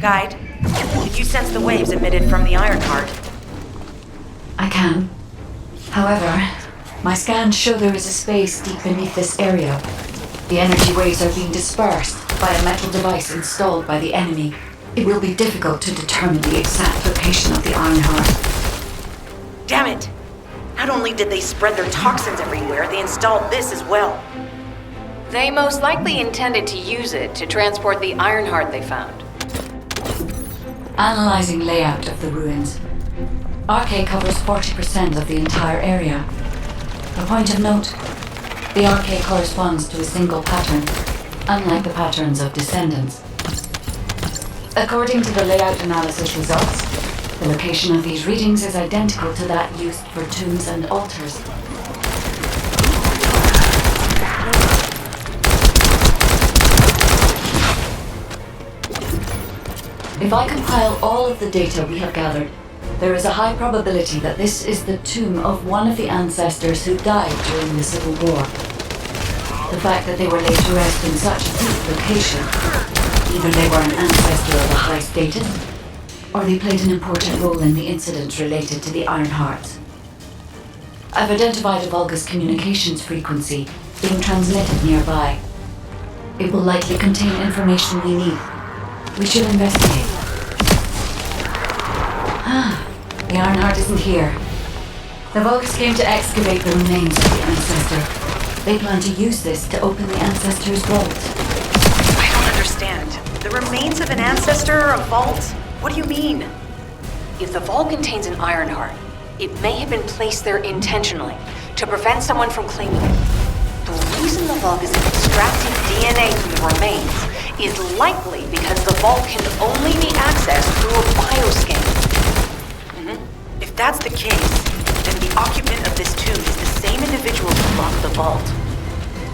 Guide, can you sense the waves emitted from the Ironheart? I can. However, my scans show there is a space deep beneath this area. The energy waves are being dispersed by a metal device installed by the enemy. It will be difficult to determine the exact location of the Ironheart. Damn it! Not only did they spread their toxins everywhere, they installed this as well. They most likely intended to use it to transport the Ironheart they found. Analyzing layout of the ruins. RK covers 40% of the entire area. A point of note, the RK corresponds to a single pattern, unlike the patterns of Descendants. According to the layout analysis results, the location of these readings is identical to that used for tombs and altars. If I compile all of the data we have gathered, there is a high probability that this is the tomb of one of the ancestors who died during the Civil War. The fact that they were laid to rest in such a deep location, either they were an ancestor of a high status, or they played an important role in the incidents related to the Ironhearts. I've identified a Vulgus communications frequency being transmitted nearby. It will likely contain information we need. We should investigate. The Ironheart isn't here. The Vulgus came to excavate the remains of the ancestor. They plan to use this to open the ancestor's vault. I don't understand. The remains of an ancestor or a vault? What do you mean? If the vault contains an Ironheart, it may have been placed there intentionally to prevent someone from claiming it. The reason the Vulgus extracted DNA from the remains is likely because the vault can only be accessed through a bioscan. If that's the case, then the occupant of this tomb is the same individual who locked the vault.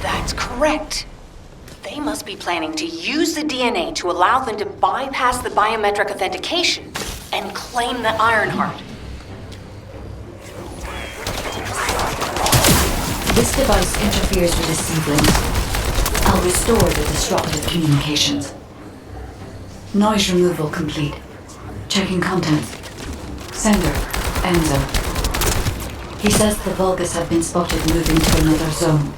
That's correct. They must be planning to use the DNA to allow them to bypass the biometric authentication and claim the Ironheart. This device interferes with the seedlings. I'll restore the disrupted communications. Noise removal complete. Checking contents. Sender, Enzo. He says the Vulgus have been spotted moving to another zone.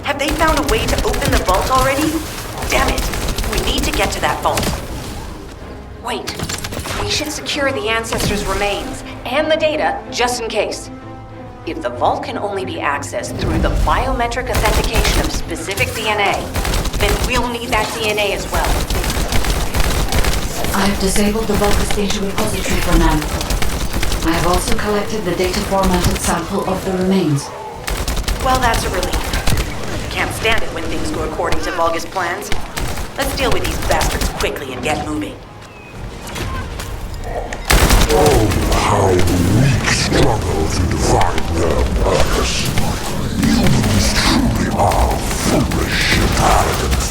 Have they found a way to open the vault already? Damn it! We need to get to that vault. Wait. We should secure the ancestors' remains and the data just in case. If the vault can only be accessed through the biometric authentication of specific DNA, then we'll need that DNA as well. I have disabled the Vulgus data repository for now. I have also collected the data formatted sample of the remains. Well, that's a relief. Can't stand it when things go according to Vulgus plans. Let's deal with these bastards quickly and get moving. Oh, how the weak struggle to define their purpose. Humans truly are foolish and arrogant.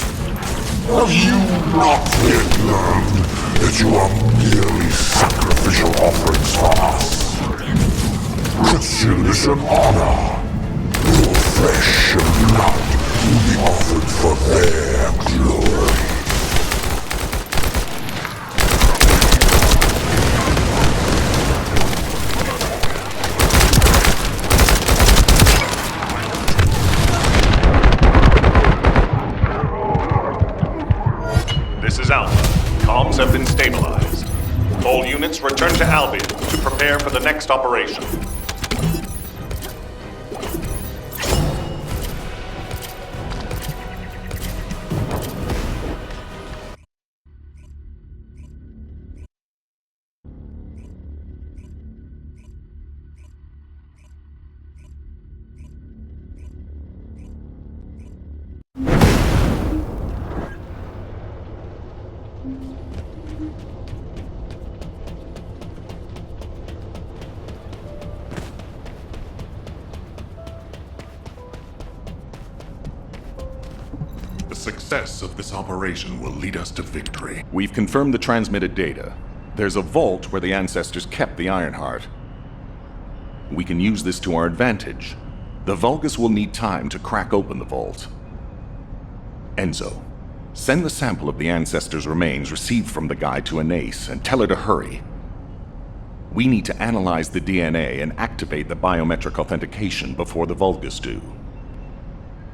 Have you not yet learned that you are merely sacrificial offerings for us? Christian is an honor. Your flesh and blood will be offered for their glory. This is Alpha. Comms have been stabilized. All units return to Albion to prepare for the next operation. The success of this operation will lead us to victory. We've confirmed the transmitted data. There's a vault where the ancestors kept the Ironheart. We can use this to our advantage. The Vulgus will need time to crack open the vault. Enzo, Send the sample of the ancestors' remains received from the guide to Anais and tell her to hurry. We need to analyze the DNA and activate the biometric authentication before the Vulgus do.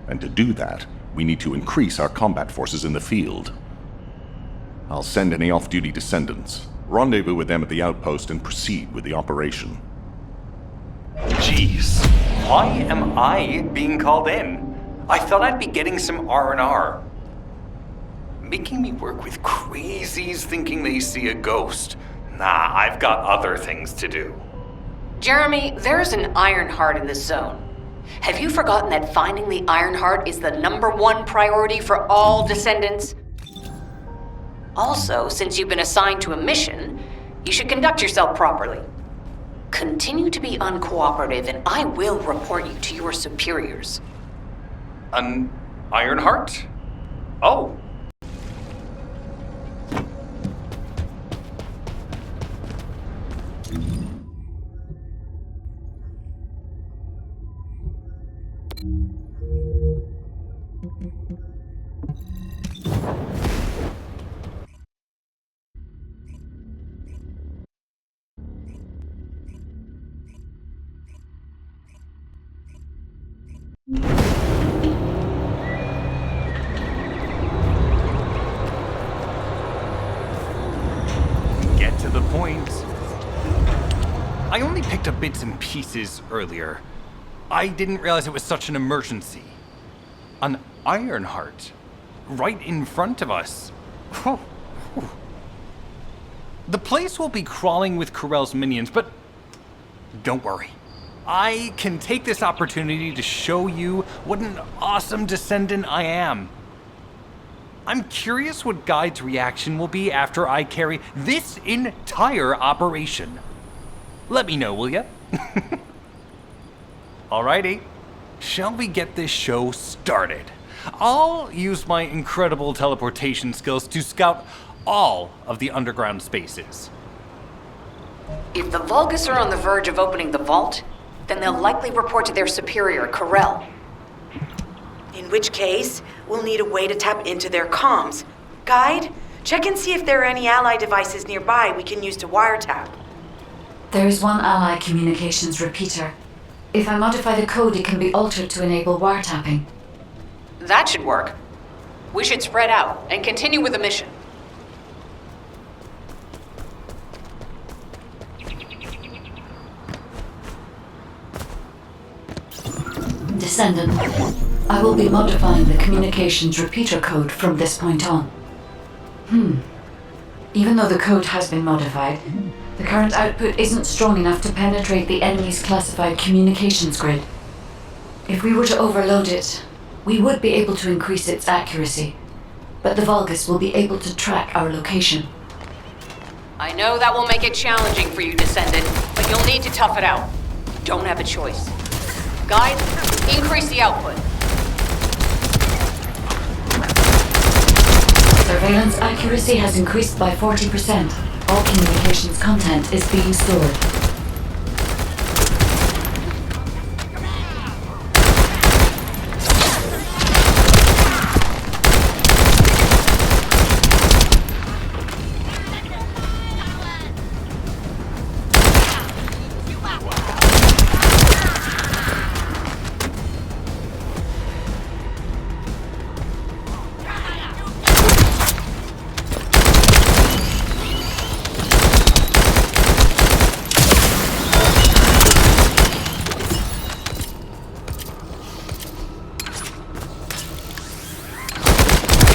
And to do that, we need to increase our combat forces in the field. I'll send any off-duty descendants, rendezvous with them at the outpost, and proceed with the operation. Jeez, why am I being called in? I thought I'd be getting some R&R. Making me work with crazies thinking they see a ghost. Nah, I've got other things to do. Jeremy, there's an Ironheart in this zone. Have you forgotten that finding the Ironheart is the #1 priority for all Descendants? Also, since you've been assigned to a mission, you should conduct yourself properly. Continue to be uncooperative and I will report you to your superiors. An Ironheart? Oh. Get to the point. I only picked up bits and pieces earlier. I didn't realize it was such an emergency. An Ironheart. Right in front of us. Whew. Whew. The place will be crawling with Corell's minions, but don't worry. I can take this opportunity to show you what an awesome Descendant I am. I'm curious what Guide's reaction will be after I carry this entire operation. Let me know, will ya? Alrighty, shall we get this show started? I'll use my incredible teleportation skills to scout all of the underground spaces. If the Vulgus are on the verge of opening the vault, then they'll likely report to their superior, Corell. In which case, we'll need a way to tap into their comms. Guide, check and see if there are any ally devices nearby we can use to wiretap. There is one ally communications repeater. If I modify the code, it can be altered to enable wiretapping. That should work. We should spread out and continue with the mission. Descendant, I will be modifying the communications repeater code from this point on. Even though the code has been modified, the current output isn't strong enough to penetrate the enemy's classified communications grid. If we were to overload it, we would be able to increase its accuracy, but the Vulgus will be able to track our location. I know that will make it challenging for you, Descendant, but you'll need to tough it out. You don't have a choice. Guide, increase the output. Surveillance accuracy has increased by 40%. All communications content is being stored.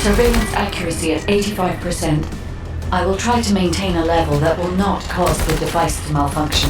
Surveillance accuracy at 85%. I will try to maintain a level that will not cause the device to malfunction.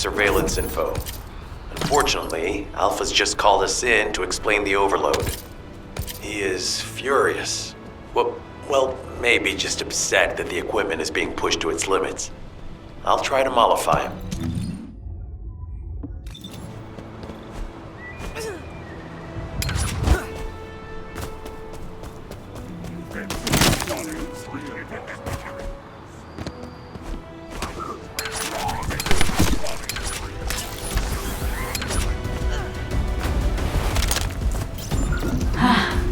surveillance info. Unfortunately, Alpha's just called us in to explain the overload. He is furious. Well, maybe just upset that the equipment is being pushed to its limits. I'll try to mollify him.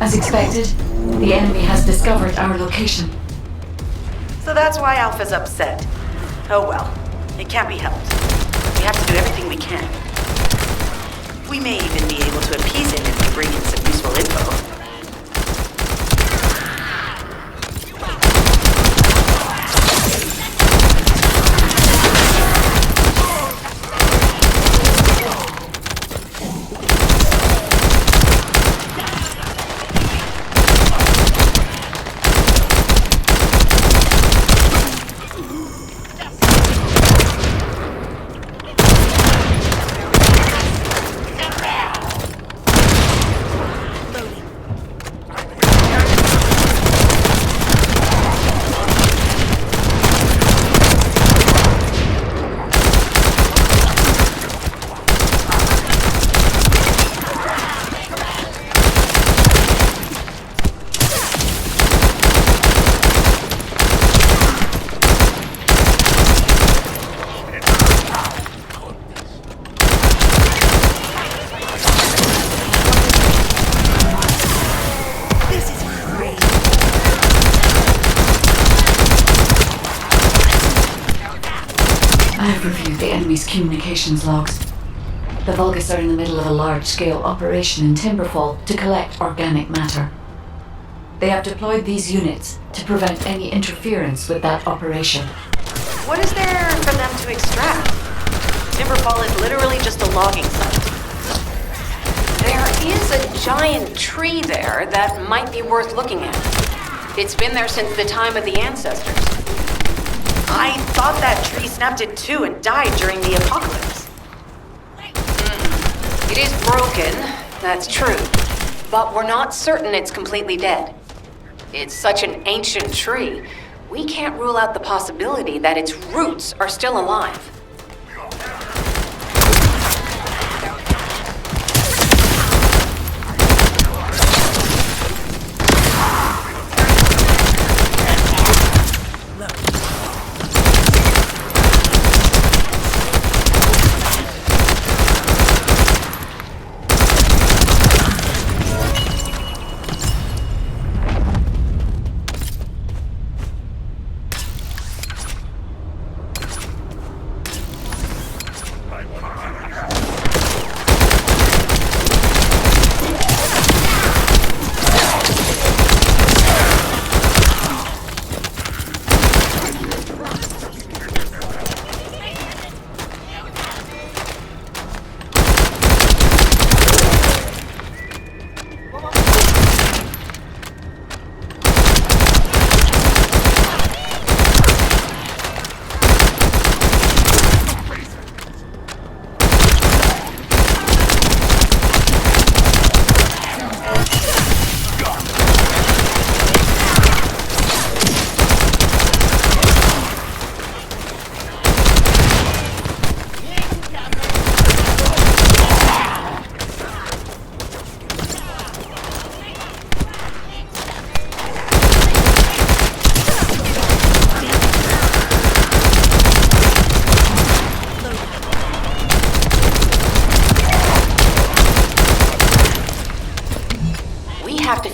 As expected, the enemy has discovered our location. So that's why Alpha's upset. Oh well, it can't be helped. We have to do everything we can. We may even be able to appease him if we bring in some useful info. I've reviewed the enemy's communications logs. The Vulgus are in the middle of a large-scale operation in Timberfall to collect organic matter. They have deployed these units to prevent any interference with that operation. What is there for them to extract? Timberfall is literally just a logging site. There is a giant tree there that might be worth looking at. It's been there since the time of the ancestors. I thought that tree snapped in two and died during the apocalypse. It is broken, that's true. But we're not certain it's completely dead. It's such an ancient tree, we can't rule out the possibility that its roots are still alive.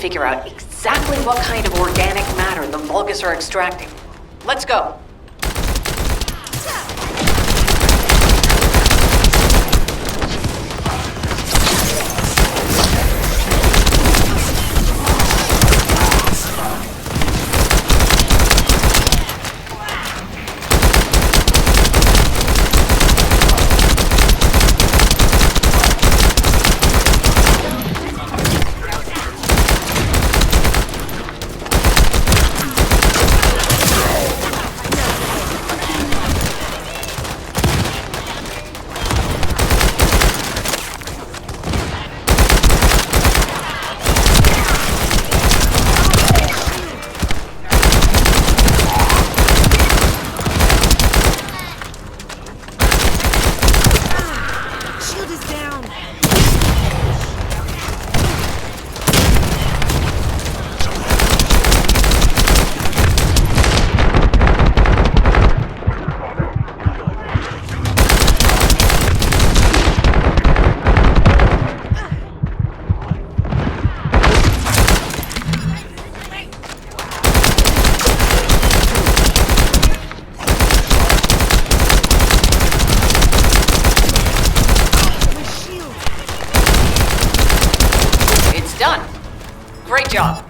Figure out exactly what kind of organic matter the Vulgus are extracting. Let's go. Done. Great job.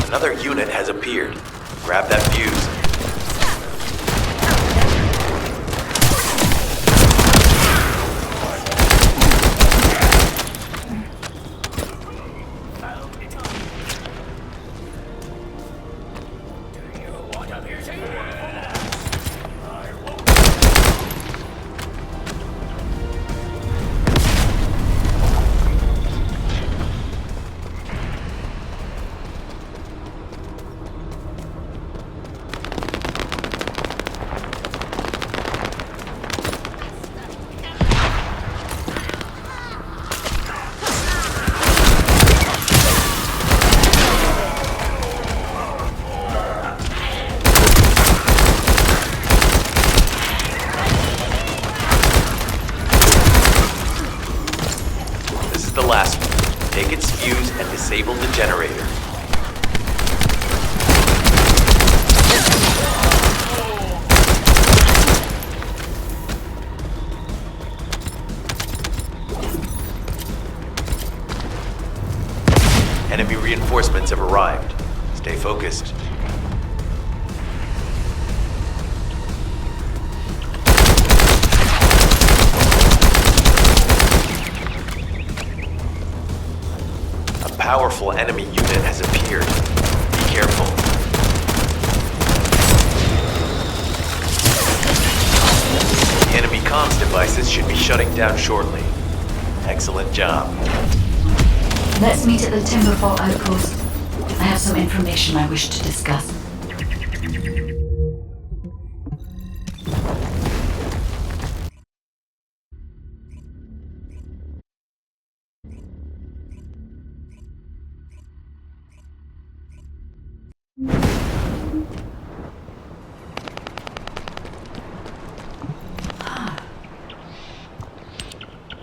Another unit has appeared. Grab that fuse. The last one. Take its fuse and disable the generator. Enemy reinforcements have arrived. Stay focused. A powerful enemy unit has appeared. Be careful. The enemy comms devices should be shutting down shortly. Excellent job. Let's meet at the Timberfall outpost. I have some information I wish to discuss.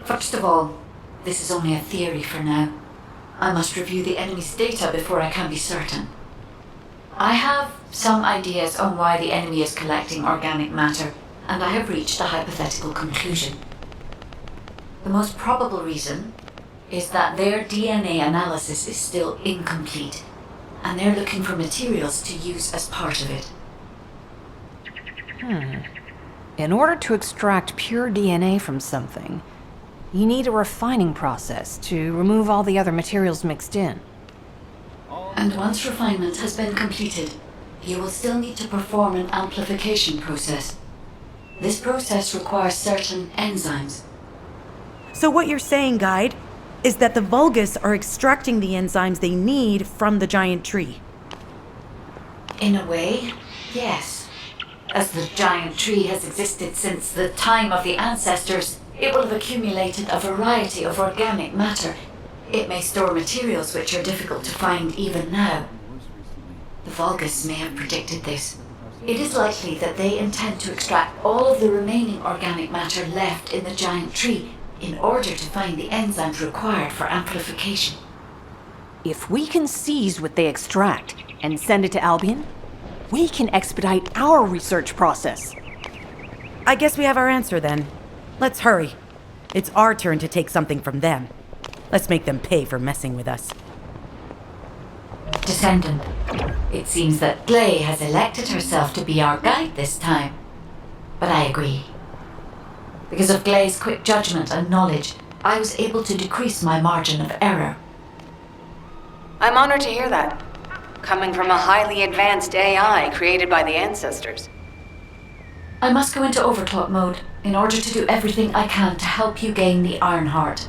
First of all, this is only a theory for now. I must review the enemy's data before I can be certain. I have some ideas on why the enemy is collecting organic matter, and I have reached a hypothetical conclusion. The most probable reason is that their DNA analysis is still incomplete, and they're looking for materials to use as part of it. In order to extract pure DNA from something, you need a refining process to remove all the other materials mixed in. And once refinement has been completed, you will still need to perform an amplification process. This process requires certain enzymes. So what you're saying, Guide, is that the Vulgus are extracting the enzymes they need from the giant tree. In a way, yes. As the giant tree has existed since the time of the ancestors, it will have accumulated a variety of organic matter. It may store materials which are difficult to find even now. The Vulgus may have predicted this. It is likely that they intend to extract all of the remaining organic matter left in the giant tree in order to find the enzymes required for amplification. If we can seize what they extract and send it to Albion, we can expedite our research process. I guess we have our answer then. Let's hurry. It's our turn to take something from them. Let's make them pay for messing with us. Descendant, it seems that Glay has elected herself to be our guide this time. But I agree. Because of Glay's quick judgment and knowledge, I was able to decrease my margin of error. I'm honored to hear that. Coming from a highly advanced AI created by the ancestors. I must go into overclock mode in order to do everything I can to help you gain the Iron Heart.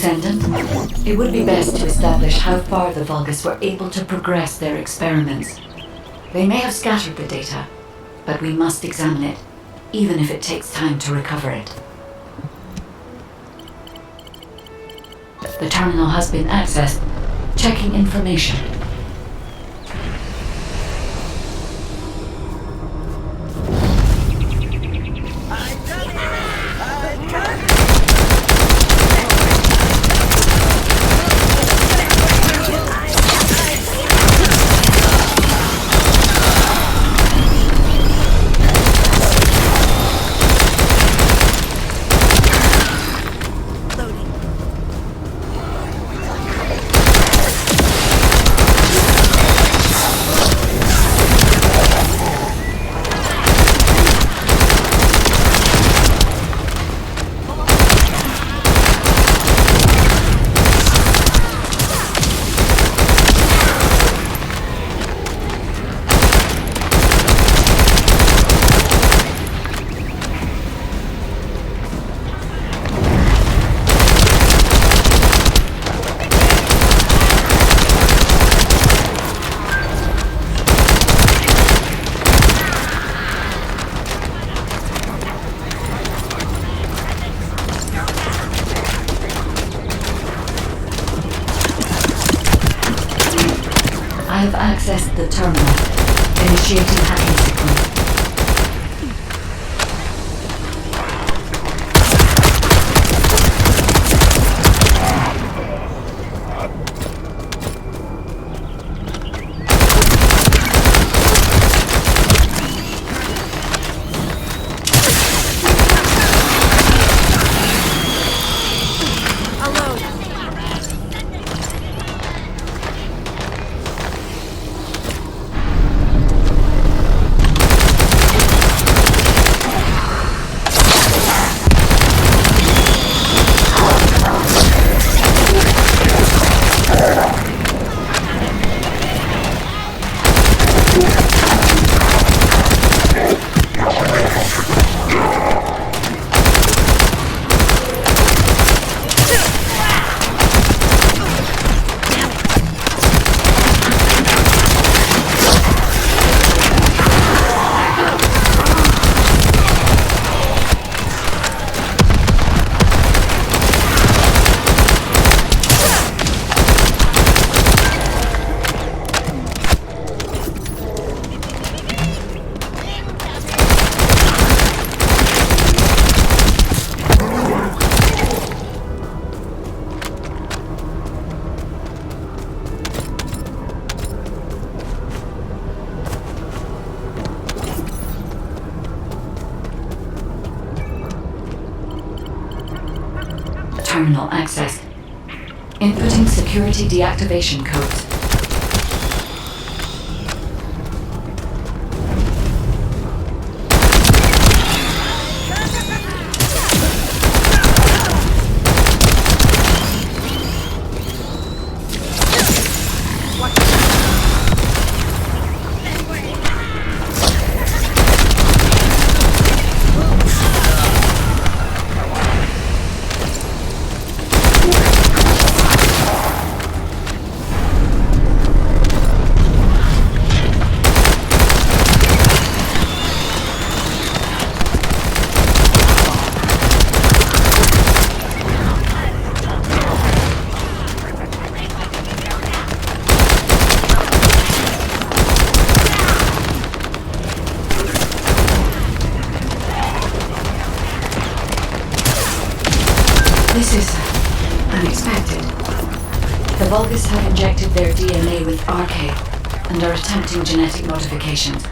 Descendant, it would be best to establish how far the Vulgus were able to progress their experiments. They may have scattered the data, but we must examine it, even if it takes time to recover it. The terminal has been accessed. Checking information. I have accessed the terminal. Initiating hacking sequence. Terminal accessed. Inputting security deactivation codes. This is unexpected. The Vulgus have injected their DNA with RK and are attempting genetic modifications.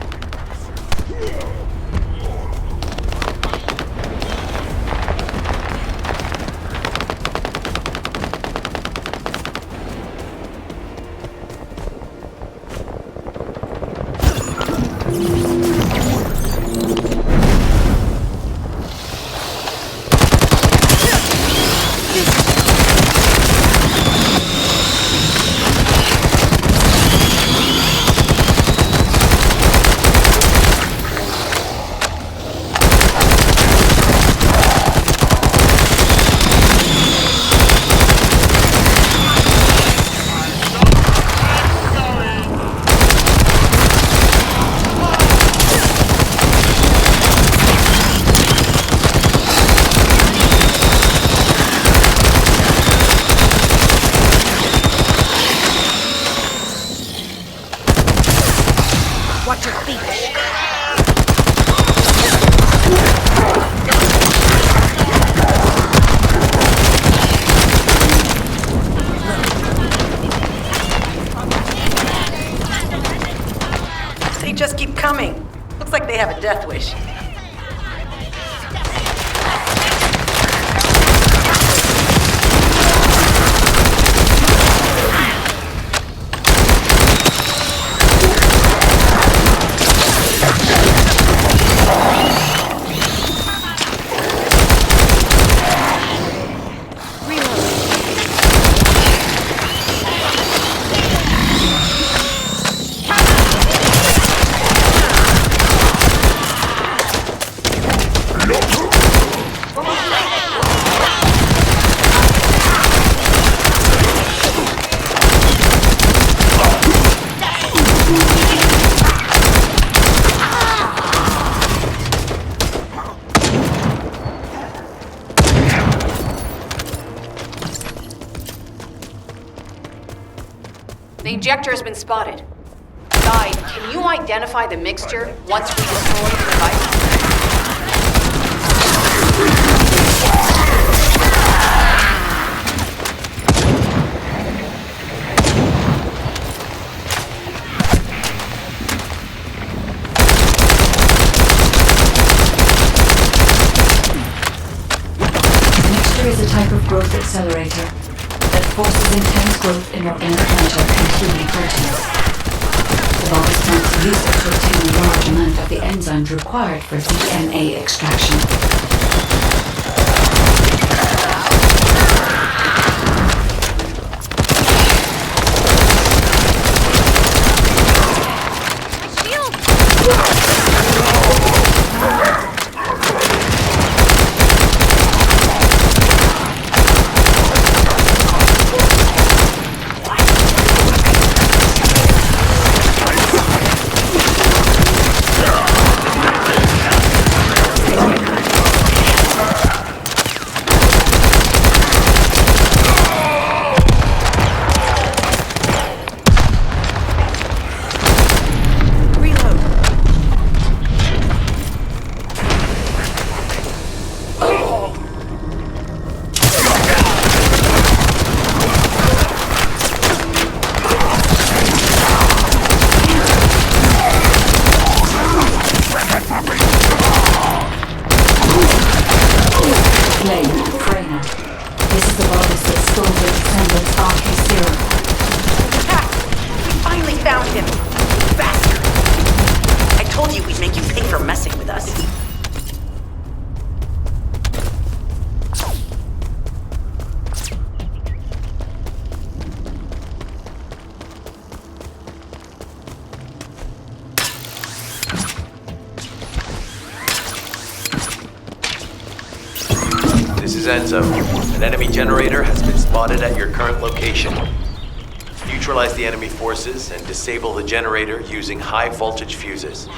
The injector has been spotted. Guide, can you identify the mixture once we destroy the device? Mixture is a type of growth accelerator that forces intense growth in organic matter, including proteins. The Vault is planned to use it to obtain a large amount of the enzymes required for DNA extraction. This is the virus that stole the Descendant's RK serum. We finally found him! Bastard! I told you we'd make you pay for messing with us. This is Enzo. An enemy generator has been spotted at your current location. Neutralize the enemy forces and disable the generator using high voltage fuses.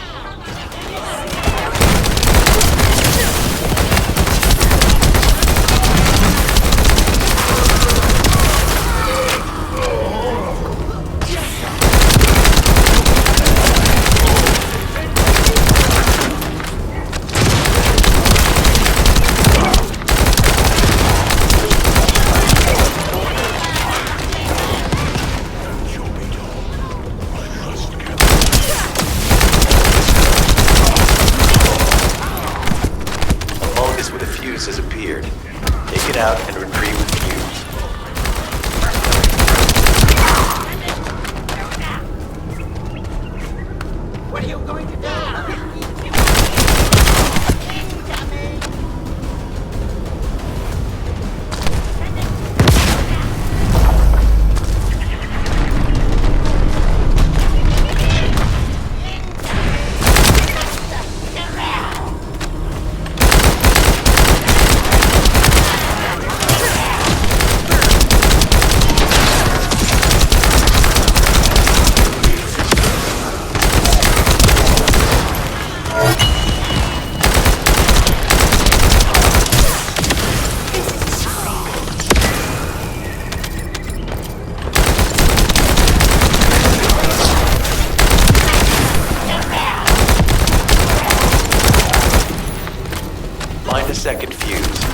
Has appeared. Take it out and retrieve the fuse. What are you going to do? Find a second fuse.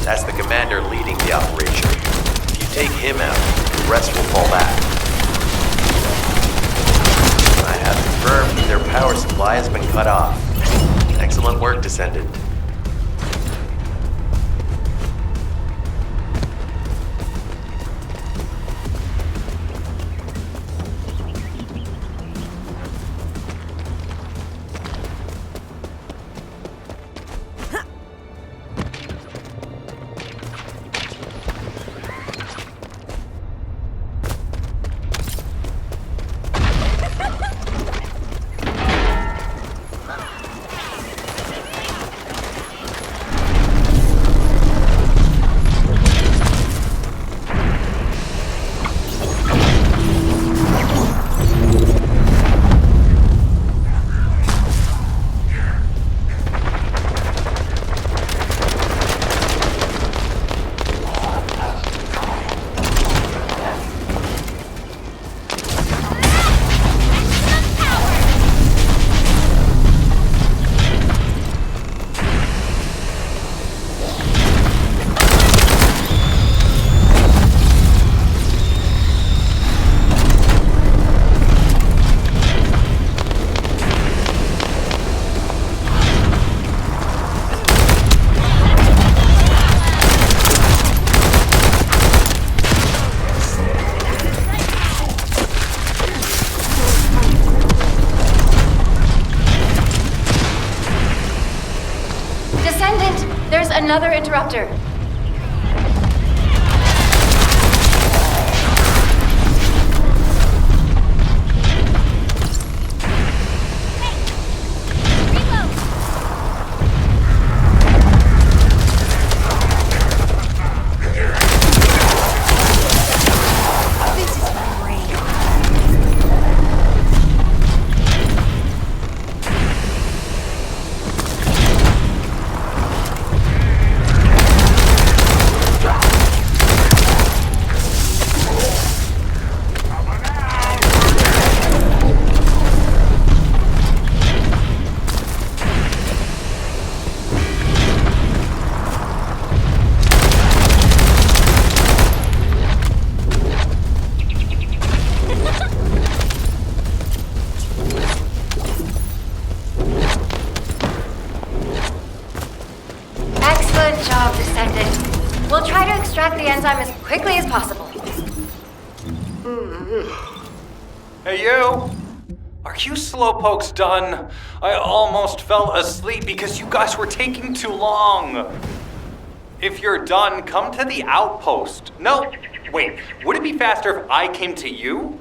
That's the commander leading the operation. If you take him out, the rest will fall back. I have confirmed that their power supply has been cut off. Excellent work, Descendant. Descendant, there's another interrupter. Excellent job, Descendant. We'll try to extract the enzyme as quickly as possible. Hey, you! Are you slowpokes done? I almost fell asleep because you guys were taking too long. If you're done, come to the outpost. No, wait, would it be faster if I came to you?